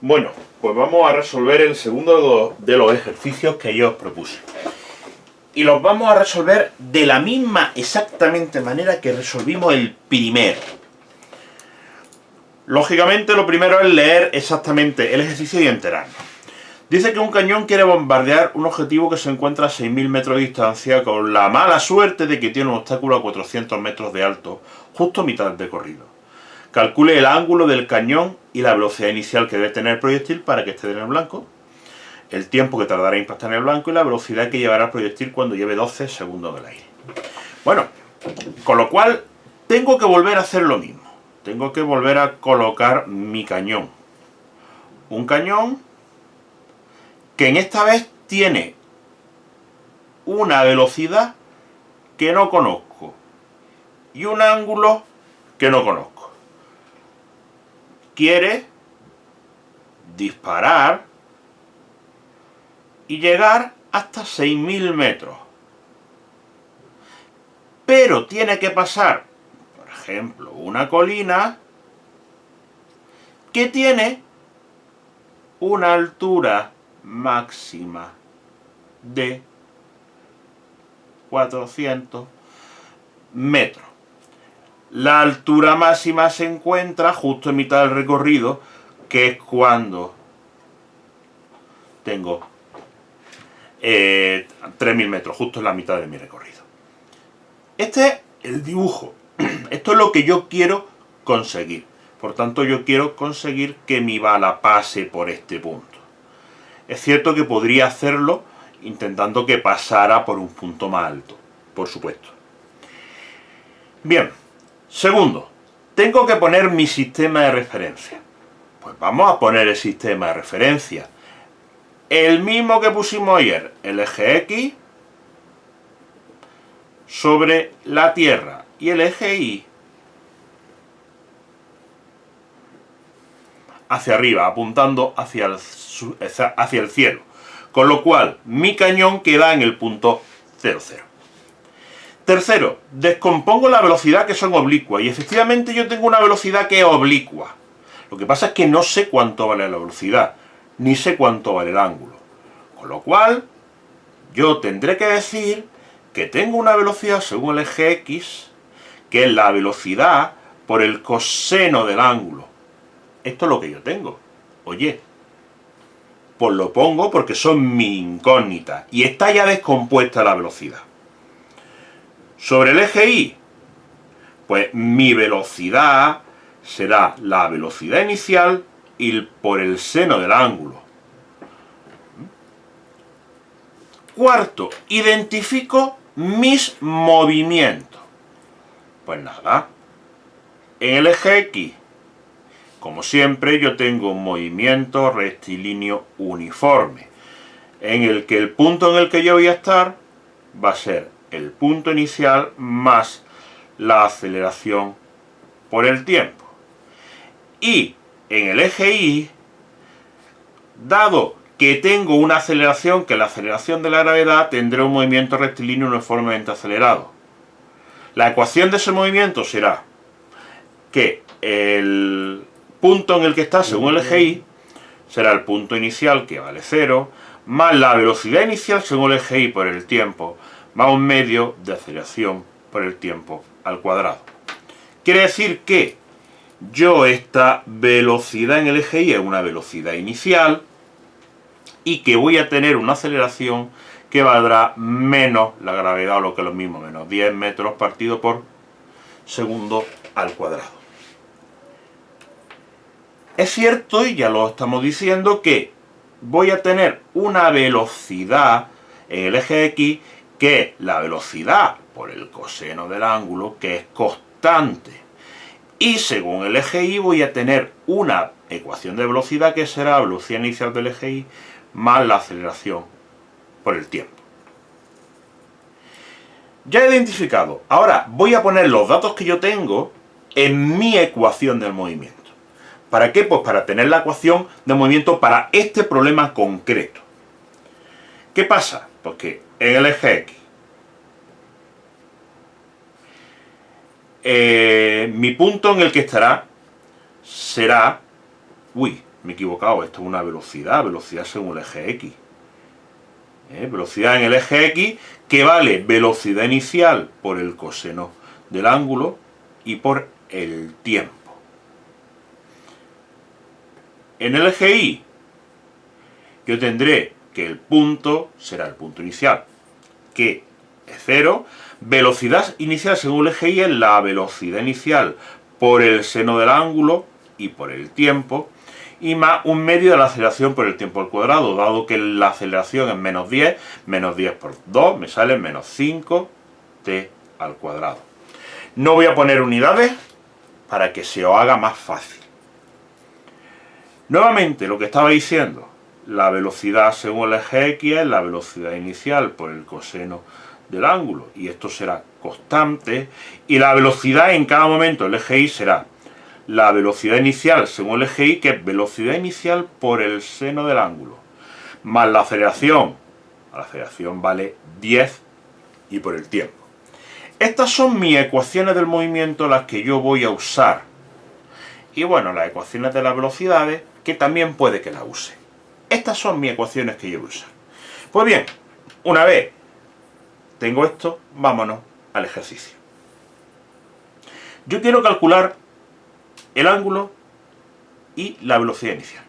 Bueno, pues vamos a resolver el segundo de los ejercicios que yo os propuse. Y los vamos a resolver de la misma exactamente manera que resolvimos el primero. Lógicamente lo primero es leer exactamente el ejercicio y enterarnos. Dice que un cañón quiere bombardear un objetivo que se encuentra a 6.000 metros de distancia con la mala suerte de que tiene un obstáculo a 400 metros de alto, justo a mitad del recorrido. Calcule el ángulo del cañón y la velocidad inicial que debe tener el proyectil para que esté en el blanco, el tiempo que tardará en impactar en el blanco y la velocidad que llevará el proyectil cuando lleve 12 segundos del aire. Bueno, con lo cual tengo que volver a hacer lo mismo. Tengo que volver a colocar mi cañón. Un cañón que en esta vez tiene una velocidad que no conozco y un ángulo que no conozco. Quiere disparar y llegar hasta 6.000 metros. Pero tiene que pasar, por ejemplo, una colina que tiene una altura máxima de 400 metros. La altura máxima se encuentra justo en mitad del recorrido, que es cuando tengo 3.000 metros, justo en la mitad de mi recorrido. Este es el dibujo. Esto es lo que yo quiero conseguir. Por tanto, yo quiero conseguir que mi bala pase por este punto. Es cierto que podría hacerlo intentando que pasara por un punto más alto, por supuesto. Bien, segundo, tengo que poner mi sistema de referencia. Pues vamos a poner el sistema de referencia. El mismo que pusimos ayer, el eje X sobre la Tierra y el eje Y hacia arriba, apuntando hacia el cielo. Con lo cual, mi cañón queda en el punto 0,0. Tercero, descompongo la velocidad que son oblicuas. Y efectivamente yo tengo una velocidad que es oblicua. Lo que pasa es que no sé cuánto vale la velocidad, ni sé cuánto vale el ángulo. Con lo cual, yo tendré que decir que tengo una velocidad según el eje X, que es la velocidad por el coseno del ángulo. Esto es lo que yo tengo. Oye, pues lo pongo porque son mi incógnita. Y está ya descompuesta la velocidad. Sobre el eje Y, pues mi velocidad será la velocidad inicial y por el seno del ángulo. Cuarto, identifico mis movimientos. Pues nada, en el eje X, como siempre, yo tengo un movimiento rectilíneo uniforme, en el que el punto en el que yo voy a estar va a ser el punto inicial más la aceleración por el tiempo. Y en el eje Y, dado que tengo una aceleración, que la aceleración de la gravedad, tendré un movimiento rectilíneo uniformemente acelerado. La ecuación de ese movimiento será que el punto en el que está según el eje Y será el punto inicial, que vale 0, más la velocidad inicial según el eje Y por el tiempo, más un medio de aceleración por el tiempo al cuadrado. Quiere decir que yo esta velocidad en el eje Y es una velocidad inicial y que voy a tener una aceleración que valdrá menos la gravedad, o lo que es lo mismo, menos 10 metros partido por segundo al cuadrado. Es cierto, y ya lo estamos diciendo, que voy a tener una velocidad en el eje X que es la velocidad por el coseno del ángulo, que es constante. Y según el eje Y voy a tener una ecuación de velocidad que será la velocidad inicial del eje Y más la aceleración por el tiempo. Ya he identificado. Ahora voy a poner los datos que yo tengo en mi ecuación del movimiento. ¿Para qué? Pues para tener la ecuación de movimiento para este problema concreto. ¿Qué pasa? Pues que en el eje X, mi punto en el que estará será... me he equivocado, esto es una velocidad, velocidad según el eje X. Velocidad en el eje X, que vale velocidad inicial por el coseno del ángulo y por el tiempo. En el eje Y, yo tendré que el punto será el punto inicial, que es 0. Velocidad inicial según el eje Y es la velocidad inicial por el seno del ángulo y por el tiempo, y más un medio de la aceleración por el tiempo al cuadrado, dado que la aceleración es menos 10 por 2 me sale menos 5t al cuadrado. No voy a poner unidades para que se os haga más fácil. Nuevamente, lo que estaba diciendo, la velocidad según el eje X es la velocidad inicial por el coseno del ángulo, y esto será constante, y la velocidad en cada momento del eje Y será la velocidad inicial según el eje Y, que es velocidad inicial por el seno del ángulo, más la aceleración vale 10, y por el tiempo. Estas son mis ecuaciones del movimiento, las que yo voy a usar. Y bueno, las ecuaciones de las velocidades, que también puede que las use. Estas son mis ecuaciones que yo voy a usar. Pues bien, una vez tengo esto, vámonos al ejercicio. Yo quiero calcular el ángulo y la velocidad inicial.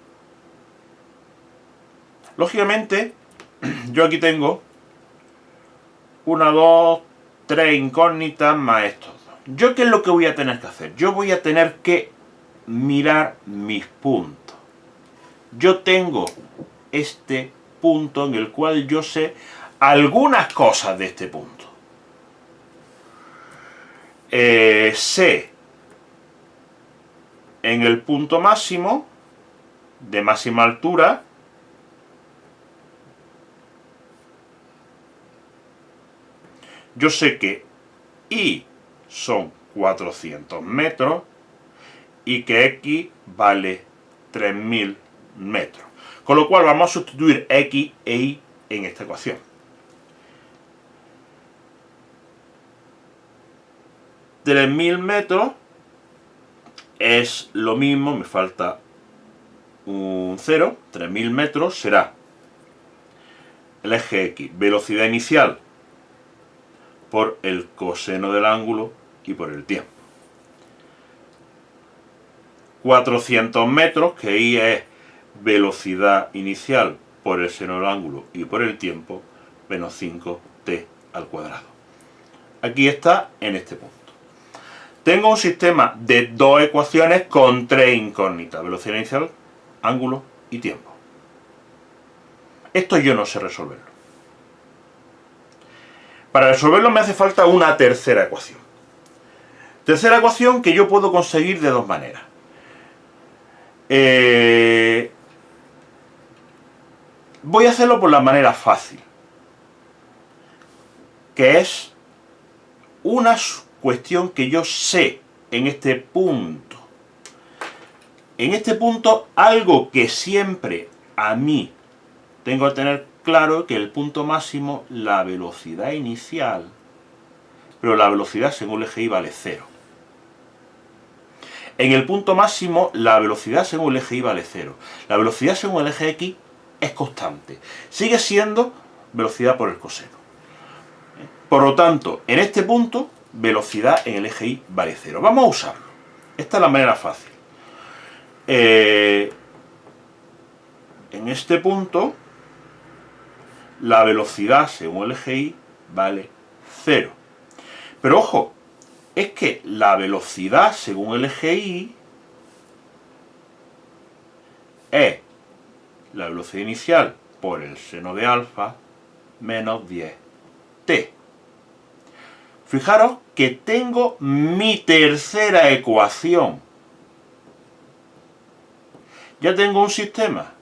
Lógicamente, yo aquí tengo 1, 2, 3 incógnitas más estos dos. ¿Yo qué es lo que voy a tener que hacer? Yo voy a tener que mirar mis puntos. Yo tengo este punto en el cual yo sé algunas cosas de este punto. Sé en el punto máximo, de máxima altura, yo sé que Y son 400 metros y que X vale 3000 metros. Con lo cual vamos a sustituir X e Y en esta ecuación. $3.000 metros es lo mismo, me falta un 0, 3.000 metros será el eje X, velocidad inicial por el coseno del ángulo y por el tiempo. 400 metros, que Y es velocidad inicial por el seno del ángulo y por el tiempo, menos 5t al cuadrado. Aquí está en este punto. Tengo un sistema de dos ecuaciones con tres incógnitas: velocidad inicial, ángulo y tiempo. Esto yo no sé resolverlo. Para resolverlo me hace falta una tercera ecuación. Tercera ecuación que yo puedo conseguir de dos maneras. Voy a hacerlo por la manera fácil, que es una cuestión que yo sé en este punto. En este punto, algo que siempre a mí tengo que tener claro, que el punto máximo, la velocidad inicial, pero la velocidad según el eje Y vale 0. En el punto máximo, la velocidad según el eje Y vale 0. La velocidad según el eje X es constante. Sigue siendo velocidad por el coseno. Por lo tanto, en este punto, velocidad en el eje Y vale 0. Vamos a usarlo. Esta es la manera fácil. En este punto, la velocidad según el eje Y vale 0. Pero ojo, es que la velocidad según el eje Y es la velocidad inicial por el seno de alfa menos 10t. Fijaros que tengo mi tercera ecuación. Ya tengo un sistema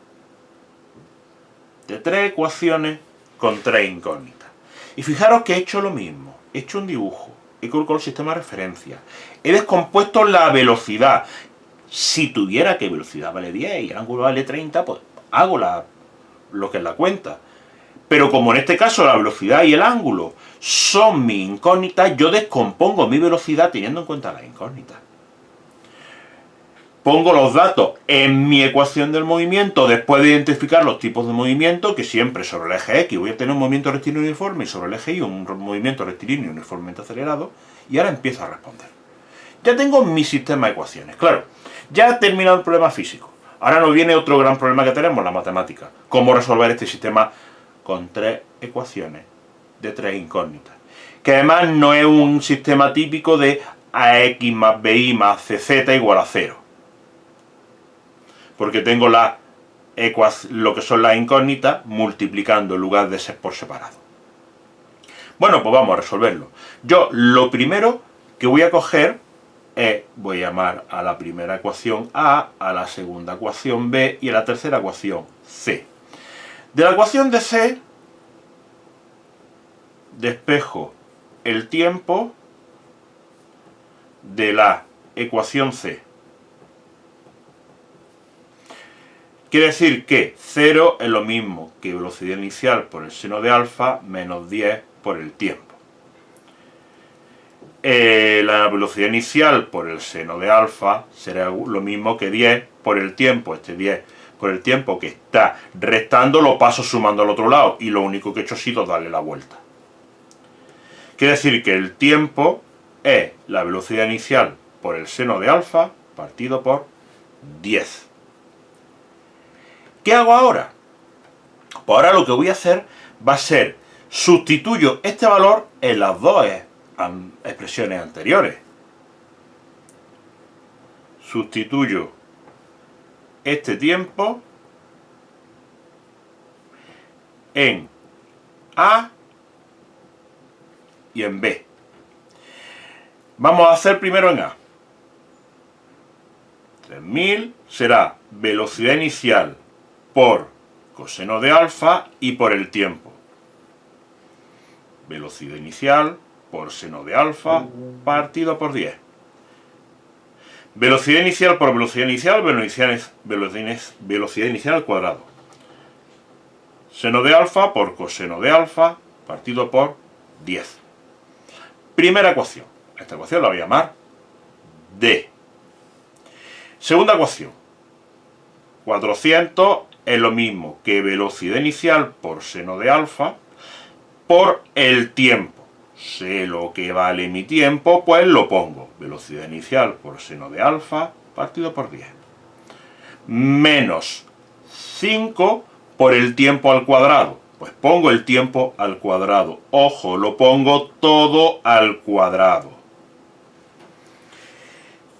de tres ecuaciones con tres incógnitas. Y fijaros que he hecho lo mismo. He hecho un dibujo. He colocado el sistema de referencia. He descompuesto la velocidad. Si tuviera que velocidad vale 10 y el ángulo vale 30, pues hago lo que es la cuenta. Pero como en este caso la velocidad y el ángulo son mis incógnitas, yo descompongo mi velocidad teniendo en cuenta las incógnitas. pongo los datos en mi ecuación del movimiento después de identificar los tipos de movimiento, que siempre sobre el eje X voy a tener un movimiento rectilíneo uniforme y sobre el eje Y un movimiento rectilíneo uniformemente acelerado, y ahora empiezo a responder. Ya tengo mi sistema de ecuaciones, claro, ya he terminado el problema físico. Ahora nos viene otro gran problema que tenemos, la matemática. Cómo resolver este sistema con 3 ecuaciones de 3 incógnitas. Que además no es un sistema típico de AX más BY más CZ igual a 0. Porque tengo lo que son las incógnitas multiplicando en lugar de ser por separado. Bueno, pues vamos a resolverlo. Yo lo primero que voy a coger es, voy a llamar a la primera ecuación A, a la segunda ecuación B y a la tercera ecuación C. De la ecuación de C, despejo el tiempo de la ecuación C. Quiere decir que 0 es lo mismo que velocidad inicial por el seno de alfa menos 10 por el tiempo. La velocidad inicial por el seno de alfa será lo mismo que 10 por el tiempo. Este 10 por el tiempo que está restando lo paso sumando al otro lado y lo único que he hecho ha sido darle la vuelta. Quiere decir que el tiempo es la velocidad inicial por el seno de alfa partido por 10. ¿Qué hago ahora? Pues ahora lo que voy a hacer va a ser sustituyo este valor en las dos expresiones anteriores. Sustituyo este tiempo en A y en B. Vamos a hacer primero en A. 3000 será velocidad inicial por coseno de alfa y por el tiempo. Velocidad inicial por seno de alfa partido por 10. Velocidad inicial por velocidad inicial, velocidad inicial al cuadrado. Seno de alfa por coseno de alfa partido por 10. Primera ecuación. Esta ecuación la voy a llamar D. Segunda ecuación. 400 es lo mismo que velocidad inicial por seno de alfa por el tiempo. Sé lo que vale mi tiempo, pues lo pongo. Velocidad inicial por seno de alfa partido por 10. Menos 5 por el tiempo al cuadrado. Pues pongo el tiempo al cuadrado. Ojo, lo pongo todo al cuadrado.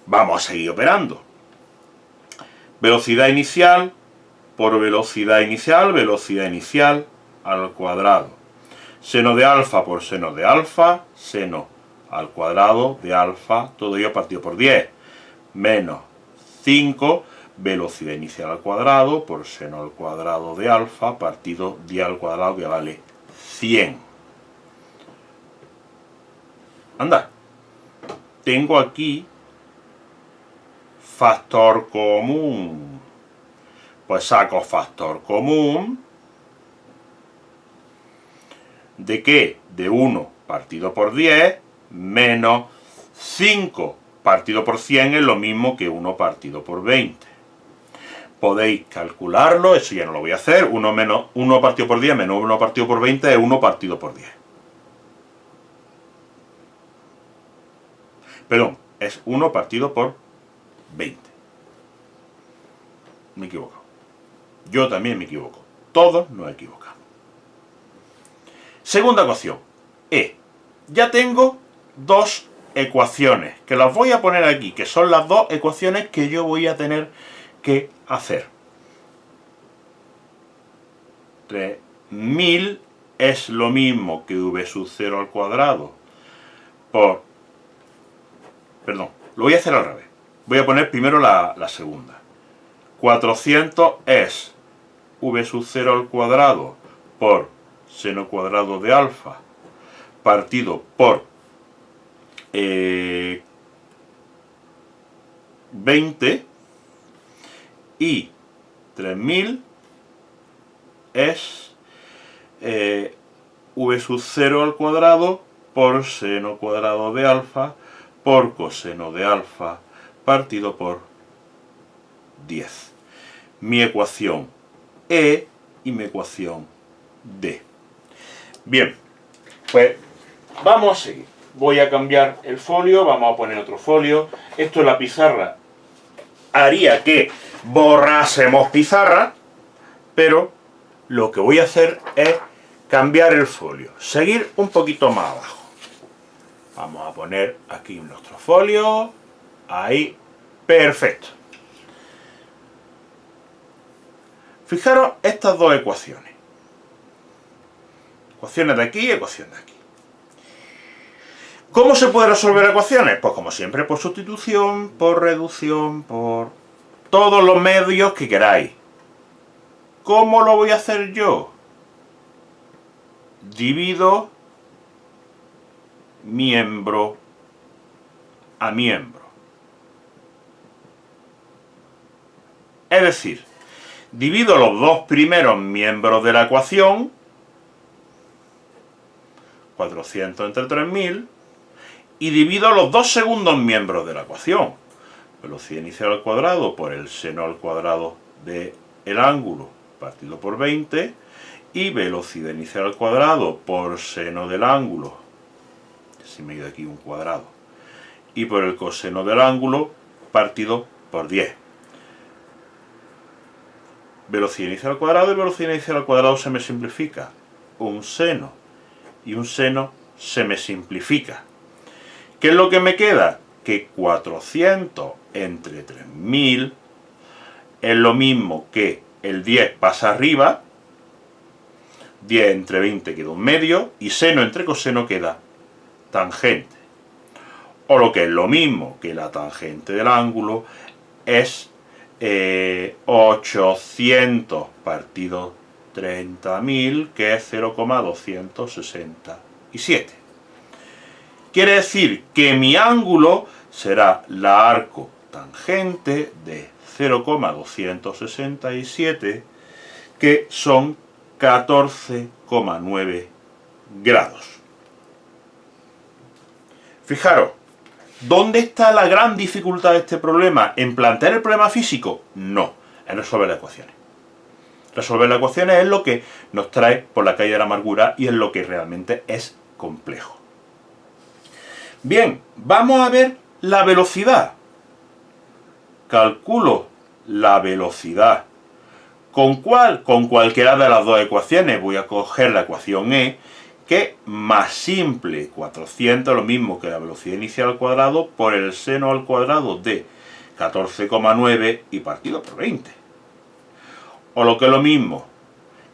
Vamos a seguir operando. Velocidad inicial por velocidad inicial al cuadrado. Seno de alfa por seno de alfa, seno al cuadrado de alfa, todo ello partido por 10, menos 5, velocidad inicial al cuadrado por seno al cuadrado de alfa, partido 10 al cuadrado, que vale 100. Anda, tengo aquí factor común. Pues saco factor común. ¿De qué? De 1 partido por 10 menos 5 partido por 100 es lo mismo que 1 partido por 20. Podéis calcularlo, eso ya no lo voy a hacer. 1 partido por 10 menos 1 partido por 20 es 1 partido por 10. Perdón, es 1 partido por 20. Me equivoco. Yo también me equivoco. Todos nos equivocamos. Segunda ecuación. Ya tengo dos ecuaciones, que las voy a poner aquí, que son las dos ecuaciones que yo voy a tener que hacer. 3000 es lo mismo que v sub 0 al cuadrado por... Perdón, lo voy a hacer al revés. Voy a poner primero la segunda. 400 es v sub 0 al cuadrado por seno cuadrado de alfa partido por 20, y 3000 es v sub 0 al cuadrado por seno cuadrado de alfa por coseno de alfa partido por 10. Mi ecuación E y mi ecuación D. Bien, pues vamos a seguir. Voy a cambiar el folio, vamos a poner otro folio. Esto en la pizarra haría que borrásemos pizarra, pero lo que voy a hacer es cambiar el folio, seguir un poquito más abajo. Vamos a poner aquí nuestro folio, ahí, perfecto. Fijaros estas dos ecuaciones. Ecuaciones de aquí y ecuaciones de aquí. ¿Cómo se puede resolver ecuaciones? Pues como siempre, por sustitución, por reducción, por todos los medios que queráis. ¿Cómo lo voy a hacer yo? Divido miembro a miembro. Es decir, divido los dos primeros miembros de la ecuación, 400 entre 3000, y divido los dos segundos miembros de la ecuación, velocidad inicial al cuadrado por el seno al cuadrado del ángulo partido por 20, y velocidad inicial al cuadrado por seno del ángulo, si me he ido aquí un cuadrado, y por el coseno del ángulo partido por 10. Velocidad inicial al cuadrado y velocidad inicial al cuadrado se me simplifica. Un seno y un seno se me simplifica. ¿Qué es lo que me queda? Que 400 entre 3000 es lo mismo que el 10 pasa arriba, 10 entre 20 queda un medio, y seno entre coseno queda tangente. O lo que es lo mismo que la tangente del ángulo es 800 partido 30.000, que es 0,267. Quiere decir que mi ángulo será la arco tangente de 0,267, que son 14,9 grados. Fijaros, ¿dónde está la gran dificultad de este problema? ¿En plantear el problema físico? No, en resolver las ecuaciones. Resolver las ecuaciones es lo que nos trae por la calle de la amargura y es lo que realmente es complejo. Bien, vamos a ver la velocidad. Calculo la velocidad. ¿Con cuál? Con cualquiera de las dos ecuaciones. Voy a coger la ecuación E, que es más simple, 400, lo mismo que la velocidad inicial al cuadrado por el seno al cuadrado de 14,9 y partido por 20. O lo que es lo mismo,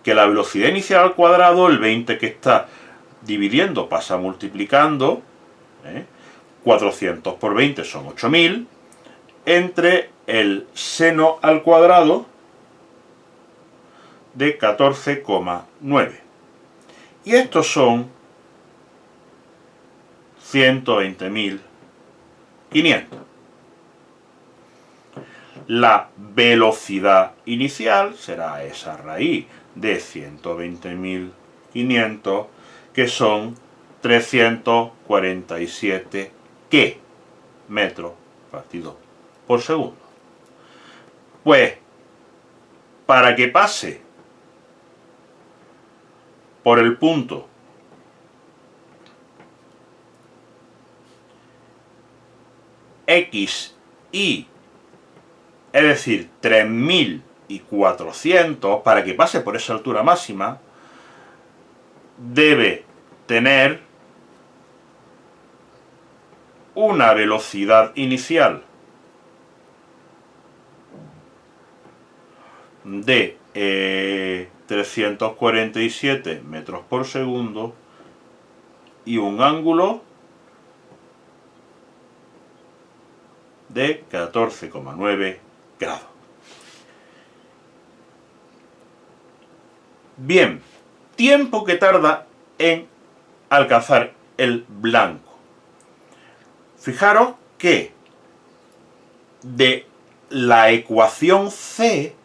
que la velocidad inicial al cuadrado, el 20 que está dividiendo pasa multiplicando, 400 por 20 son 8000, entre el seno al cuadrado de 14,9. Y estos son 120.500. La velocidad inicial será esa raíz de 120.500, que son 347 ¿qué? Metros partido por segundo. Pues, para que pase por el punto X, Y, es decir, 3400, para que pase por esa altura máxima, debe tener una velocidad inicial de 347 metros por segundo y un ángulo de 14,9 grados. Bien, tiempo que tarda en alcanzar el blanco. Fijaros que de la ecuación C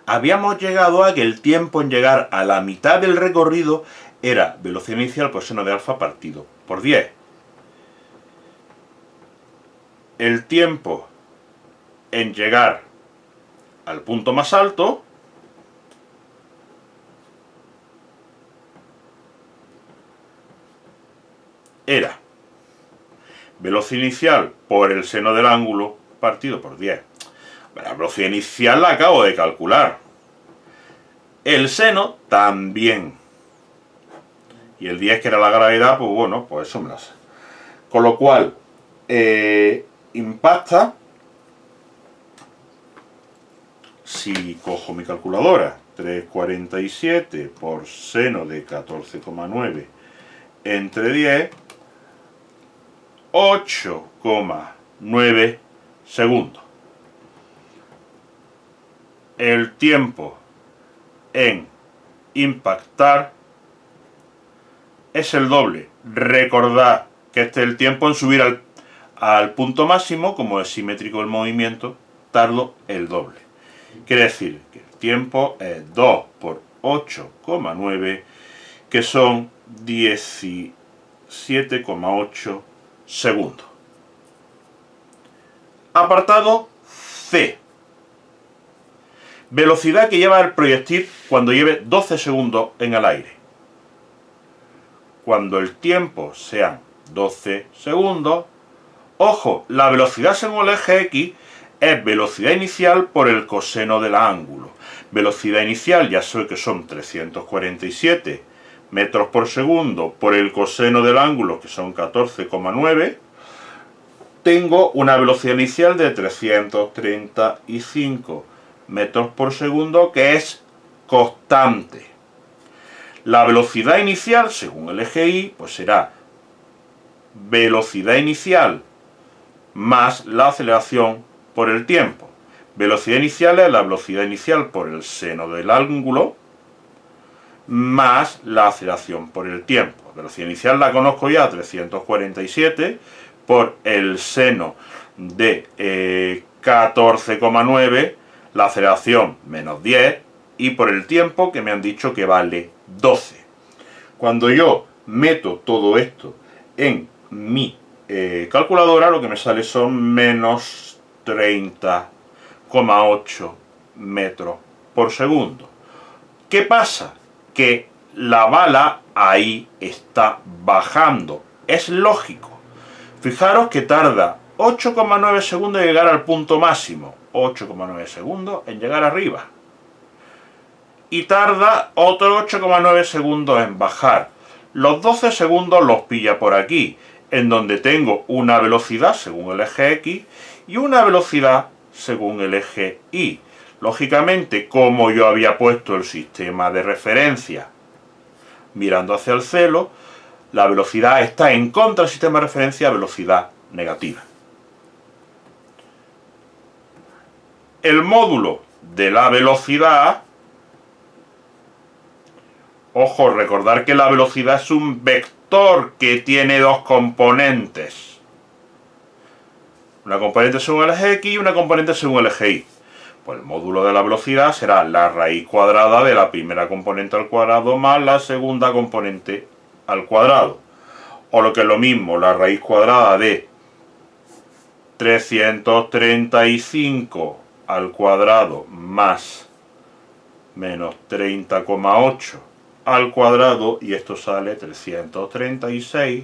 habíamos llegado a que el tiempo en llegar a la mitad del recorrido era velocidad inicial por seno de alfa partido por 10. El tiempo en llegar al punto más alto, era velocidad inicial por el seno del ángulo partido por 10. La velocidad inicial la acabo de calcular. El seno también. Y el 10, que era la gravedad, pues bueno, pues eso me lo sé. Con lo cual, impacta, si cojo mi calculadora, 3,47 por seno de 14,9 entre 10, 8,9 segundos. El tiempo en impactar es el doble. Recordad que este es el tiempo en subir al punto máximo. Como es simétrico el movimiento, tardo el doble. Quiere decir que el tiempo es 2 por 8,9, que son 17,8 segundos. Apartado C. Velocidad que lleva el proyectil cuando lleve 12 segundos en el aire. Cuando el tiempo sean 12 segundos, ojo, la velocidad según el eje X es velocidad inicial por el coseno del ángulo. Velocidad inicial ya sé que son 347 metros por segundo por el coseno del ángulo, que son 14,9. Tengo una velocidad inicial de 335 metros por segundo, que es constante. La velocidad inicial, según el eje Y, pues será velocidad inicial más la aceleración por el tiempo. Velocidad inicial es la velocidad inicial por el seno del ángulo más la aceleración por el tiempo. Velocidad inicial la conozco ya, 347 por el seno de 14,9, la aceleración menos 10, y por el tiempo, que me han dicho que vale 12. Cuando yo meto todo esto en mi calculadora, lo que me sale son menos 30,8 metros por segundo. ¿Qué pasa? Que la bala ahí está bajando. Es lógico. Fijaros que tarda 8,9 segundos en llegar al punto máximo, 8,9 segundos en llegar arriba, y tarda otros 8,9 segundos en bajar. Los 12 segundos los pilla por aquí, en donde tengo una velocidad según el eje X y una velocidad según el eje Y. Lógicamente, como yo había puesto el sistema de referencia mirando hacia el cielo, la velocidad está en contra del sistema de referencia, velocidad negativa. El módulo de la velocidad, ojo, recordar que la velocidad es un vector que tiene dos componentes. Una componente según el eje X y una componente según el eje Y. Pues el módulo de la velocidad será la raíz cuadrada de la primera componente al cuadrado más la segunda componente al cuadrado. O lo que es lo mismo, la raíz cuadrada de 335 al cuadrado más menos 30,8 al cuadrado, y esto sale 336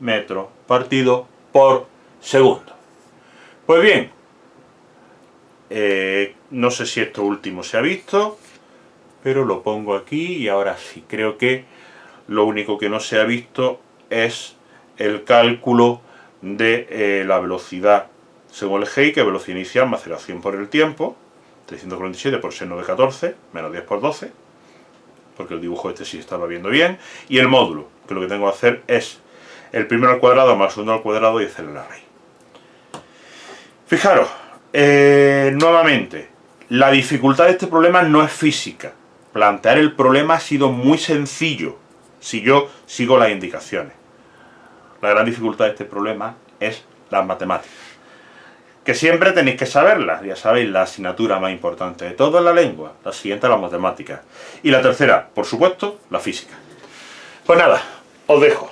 metros partido por segundo. Pues bien, no sé si esto último se ha visto, pero lo pongo aquí y ahora sí. Creo que lo único que no se ha visto es el cálculo de la velocidad según el eje Y, que es velocidad inicial más aceleración por el tiempo, 347 por seno de 14, menos 10 por 12, porque el dibujo este sí estaba viendo bien, y el módulo, que lo que tengo que hacer es el primero al cuadrado más el segundo al cuadrado y hacerle la raíz. Fijaros, nuevamente, la dificultad de este problema no es física. Plantear el problema ha sido muy sencillo si yo sigo las indicaciones. La gran dificultad de este problema es las matemáticas, que siempre tenéis que saberlas. Ya sabéis, la asignatura más importante de todo es la lengua, la siguiente es las matemáticas, y la tercera, por supuesto, la física. Pues nada, os dejo.